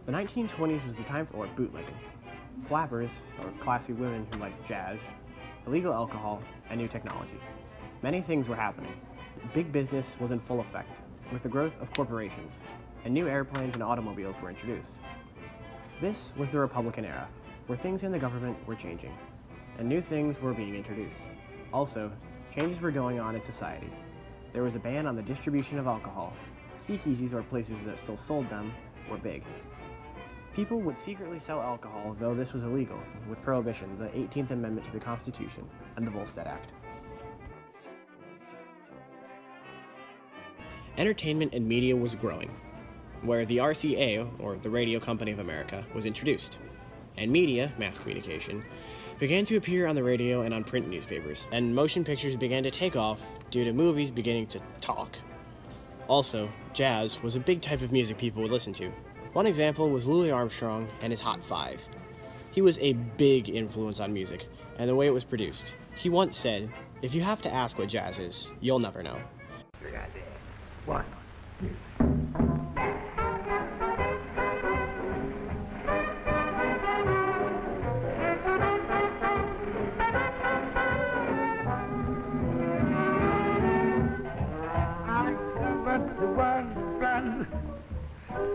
The 1920s was the time for bootlegging. Flappers, or classy women who liked jazz, illegal alcohol, and new technology. Many things were happening. Big business was in full effect, with the growth of corporations, and new airplanes and automobiles were introduced. This was the Republican era, where things in the government were changing, and new things were being introduced. Also, changes were going on in society. There was a ban on the distribution of alcohol. Speakeasies, or places that still sold them, were big. People would secretly sell alcohol, though this was illegal, with prohibition, the 18th Amendment to the Constitution, and the Volstead Act. Entertainment and media was growing, where the RCA, or the Radio Company of America, was introduced, and media, mass communication, began to appear on the radio and on print newspapers, and motion pictures began to take off due to movies beginning to talk. Also, jazz was a big type of music people would listen to. One example was Louis Armstrong and his Hot Five. He was a big influence on music and the way it was produced. He once said, "If you have to ask what jazz is, you'll never know." One, two.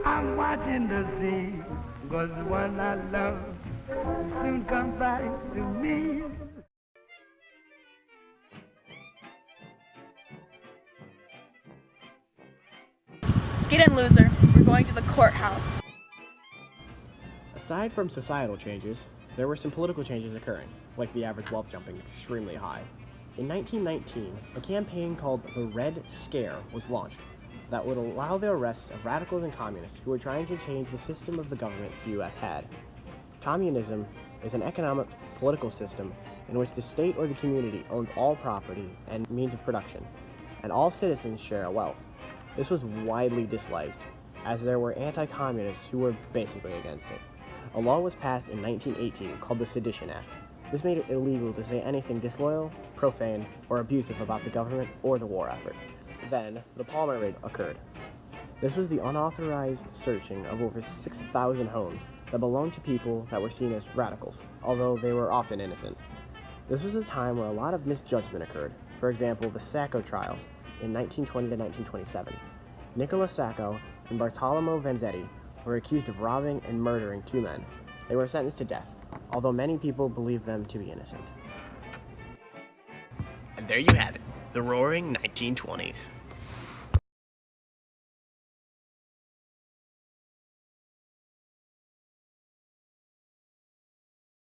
I'm watching the sea, 'cause the one I love soon come back to me. Get in, loser. We're going to the courthouse. Aside from societal changes, there were some political changes occurring, like the average wealth jumping extremely high. In 1919, a campaign called the Red Scare was launched that would allow the arrests of radicals and communists who were trying to change the system of the government the U.S. had. Communism is an economic political system in which the state or the community owns all property and means of production, and all citizens share wealth. This was widely disliked, as there were anti-communists who were basically against it. A law was passed in 1918 called the Sedition Act. This made it illegal to say anything disloyal, profane, or abusive about the government or the war effort. Then, the Palmer Raid occurred. This was the unauthorized searching of over 6,000 homes that belonged to people that were seen as radicals, although they were often innocent. This was a time where a lot of misjudgment occurred. For example, the Sacco trials in 1920 to 1927. Nicola Sacco and Bartolomeo Vanzetti were accused of robbing and murdering two men. They were sentenced to death, although many people believed them to be innocent. And there you have it, the roaring 1920s.